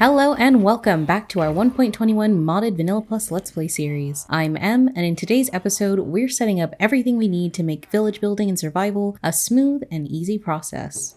Hello and welcome back to our 1.21 modded Vanilla Plus Let's Play series. I'm Em, and in today's episode, we're setting up everything we need to make village building and survival a smooth and easy process.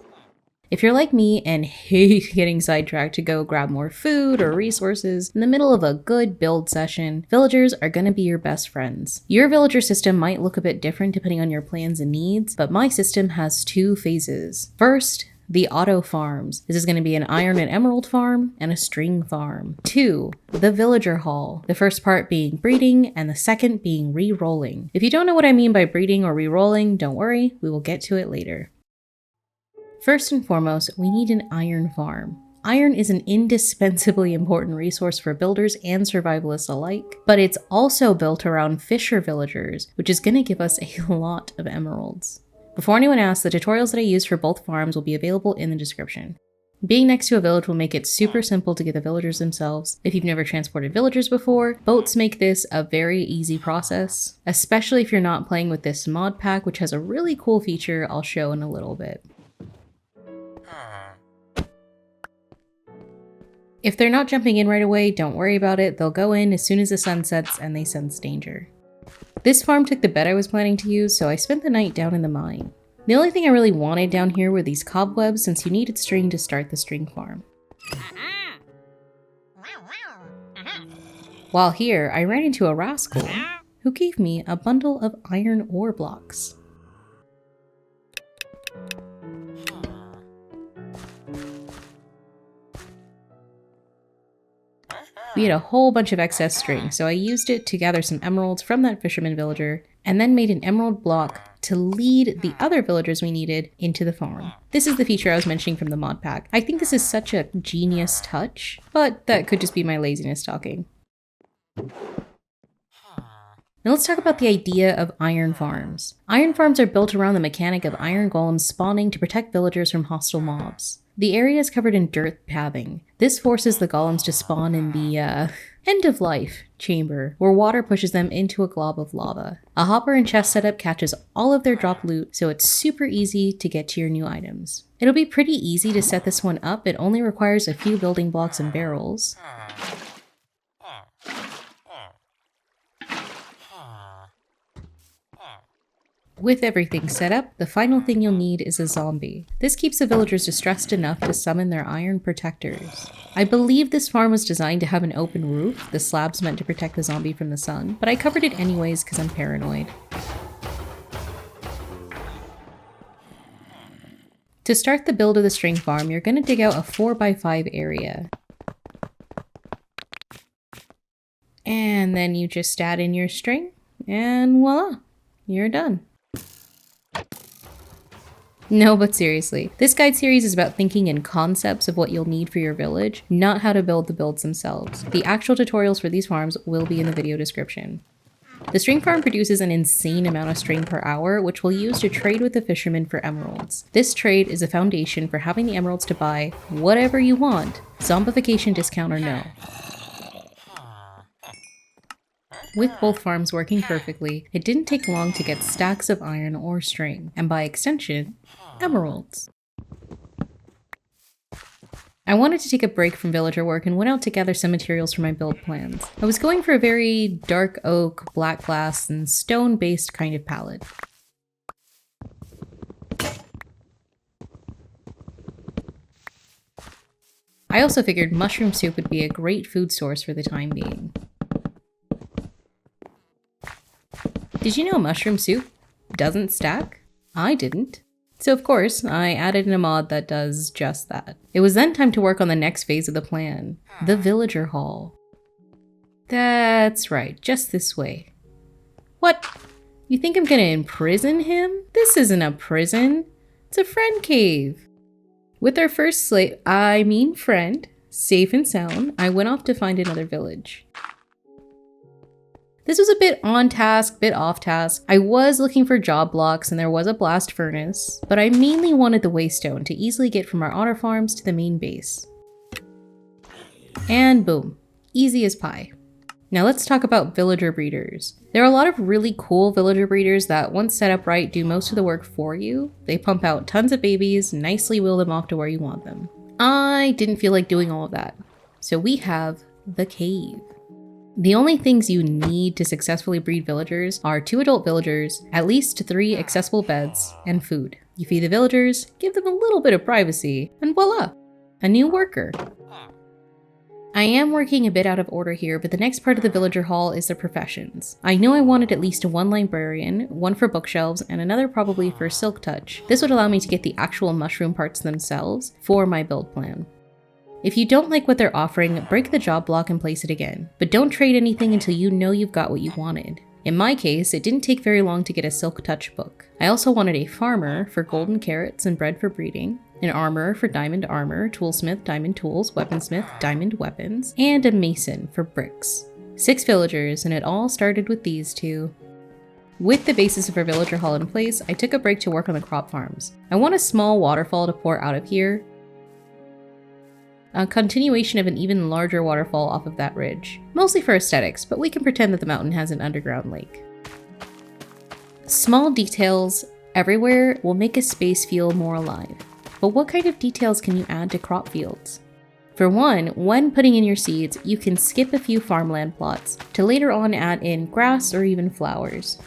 If you're like me and hate getting sidetracked to go grab more food or resources in the middle of a good build session, villagers are going to be your best friends. Your villager system might look a bit different depending on your plans and needs, but my system has two phases. First, the auto farms. This is going to be an iron and emerald farm and a string farm. 2. The villager hall. The first part being breeding and the second being re-rolling. If you don't know what I mean by breeding or re-rolling, don't worry, we will get to it later. First and foremost, we need an iron farm. Iron is an indispensably important resource for builders and survivalists alike, but it's also built around fisher villagers, which is going to give us a lot of emeralds. Before anyone asks, the tutorials that I use for both farms will be available in the description. Being next to a village will make it super simple to get the villagers themselves. If you've never transported villagers before, boats make this a very easy process, especially if you're not playing with this mod pack, which has a really cool feature I'll show in a little bit. If they're not jumping in right away, don't worry about it. They'll go in as soon as the sun sets and they sense danger. This farm took the bed I was planning to use, so I spent the night down in the mine. The only thing I really wanted down here were these cobwebs, since you needed string to start the string farm. While here, I ran into a rascal who gave me a bundle of iron ore blocks. We had a whole bunch of excess string, so I used it to gather some emeralds from that fisherman villager, and then made an emerald block to lead the other villagers we needed into the farm. This is the feature I was mentioning from the mod pack. I think this is such a genius touch, but that could just be my laziness talking. Now let's talk about the idea of iron farms. Iron farms are built around the mechanic of iron golems spawning to protect villagers from hostile mobs. The area is covered in dirt pathing. This forces the golems to spawn in the, end-of-life chamber, where water pushes them into a glob of lava. A hopper and chest setup catches all of their dropped loot, so it's super easy to get to your new items. It'll be pretty easy to set this one up. It only requires a few building blocks and barrels. With everything set up, the final thing you'll need is a zombie. This keeps the villagers distressed enough to summon their iron protectors. I believe this farm was designed to have an open roof, the slabs meant to protect the zombie from the sun, but I covered it anyways because I'm paranoid. To start the build of the string farm, you're going to dig out a 4x5 area. And then you just add in your string, and voila, you're done. No, but seriously, this guide series is about thinking in concepts of what you'll need for your village, not how to build the builds themselves. The actual tutorials for these farms will be in the video description. The string farm produces an insane amount of string per hour, which we'll use to trade with the fishermen for emeralds. This trade is a foundation for having the emeralds to buy whatever you want, zombification discount or no. With both farms working perfectly, it didn't take long to get stacks of iron or string, and by extension, emeralds. I wanted to take a break from villager work and went out to gather some materials for my build plans. I was going for a very dark oak, black glass, and stone-based kind of palette. I also figured mushroom soup would be a great food source for the time being. Did you know mushroom soup doesn't stack? I didn't. So of course, I added in a mod that does just that. It was then time to work on the next phase of the plan, the villager hall. That's right, just this way. What? You think I'm gonna imprison him? This isn't a prison. It's a friend cave. With our first friend, safe and sound, I went off to find another village. This was a bit on task, bit off task. I was looking for job blocks and there was a blast furnace, but I mainly wanted the waystone to easily get from our otter farms to the main base. And boom, easy as pie. Now let's talk about villager breeders. There are a lot of really cool villager breeders that, once set up right, do most of the work for you. They pump out tons of babies, nicely wheel them off to where you want them. I didn't feel like doing all of that. So we have the cave. The only things you need to successfully breed villagers are 2 adult villagers, at least 3 accessible beds, and food. You feed the villagers, give them a little bit of privacy, and voila! A new worker. I am working a bit out of order here, but the next part of the villager hall is the professions. I know I wanted at least 1 librarian, 1 for bookshelves, and another probably for silk touch. This would allow me to get the actual mushroom parts themselves for my build plan. If you don't like what they're offering, break the job block and place it again. But don't trade anything until you know you've got what you wanted. In my case, it didn't take very long to get a silk touch book. I also wanted a farmer for golden carrots and bread for breeding, an armorer for diamond armor, toolsmith, diamond tools, weaponsmith, diamond weapons, and a mason for bricks. 6 villagers, and it all started with these 2. With the basis of our villager hall in place, I took a break to work on the crop farms. I want a small waterfall to pour out of here, a continuation of an even larger waterfall off of that ridge. Mostly for aesthetics, but we can pretend that the mountain has an underground lake. Small details everywhere will make a space feel more alive. But what kind of details can you add to crop fields? For one, when putting in your seeds, you can skip a few farmland plots to later on add in grass or even flowers.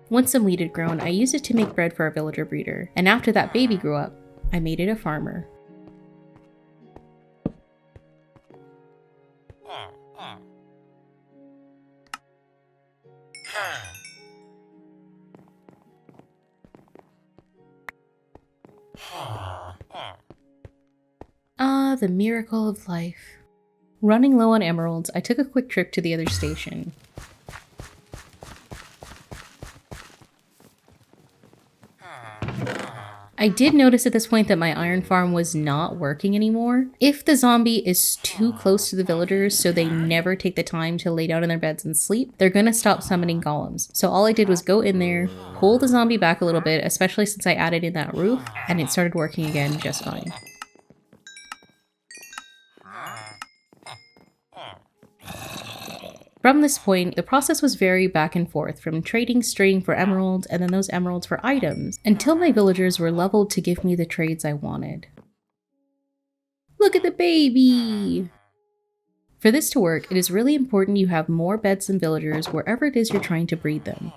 Once some wheat had grown, I used it to make bread for our villager breeder, and after that baby grew up, I made it a farmer. Ah, the miracle of life. Running low on emeralds, I took a quick trip to the other station. I did notice at this point that my iron farm was not working anymore. If the zombie is too close to the villagers so they never take the time to lay down in their beds and sleep, they're gonna stop summoning golems. So all I did was go in there, pull the zombie back a little bit, especially since I added in that roof, and it started working again just fine. From this point, the process was very back and forth, from trading string for emeralds and then those emeralds for items, until my villagers were leveled to give me the trades I wanted. Look at the baby! For this to work, it is really important you have more beds than villagers wherever it is you're trying to breed them.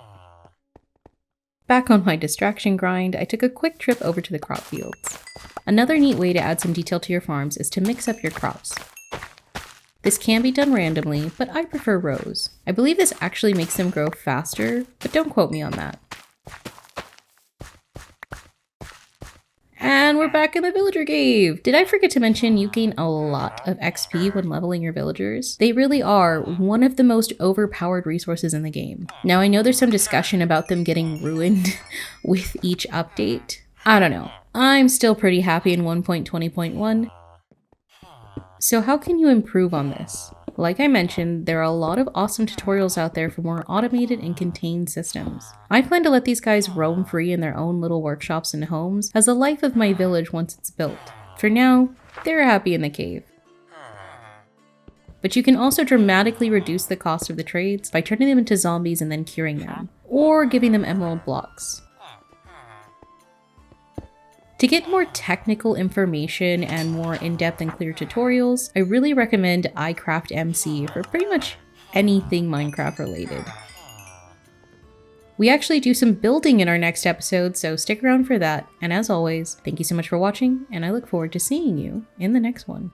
Back on my distraction grind, I took a quick trip over to the crop fields. Another neat way to add some detail to your farms is to mix up your crops. This can be done randomly, but I prefer rows. I believe this actually makes them grow faster, but don't quote me on that. And we're back in the villager cave! Did I forget to mention you gain a lot of XP when leveling your villagers? They really are one of the most overpowered resources in the game. Now I know there's some discussion about them getting ruined with each update. I don't know. I'm still pretty happy in 1.20.1. So how can you improve on this? Like I mentioned, there are a lot of awesome tutorials out there for more automated and contained systems. I plan to let these guys roam free in their own little workshops and homes as the life of my village once it's built. For now, they're happy in the cave. But you can also dramatically reduce the cost of the trades by turning them into zombies and then curing them, or giving them emerald blocks. To get more technical information and more in-depth and clear tutorials, I really recommend iCraftMC for pretty much anything Minecraft related. We actually do some building in our next episode, so stick around for that. And as always, thank you so much for watching, and I look forward to seeing you in the next one.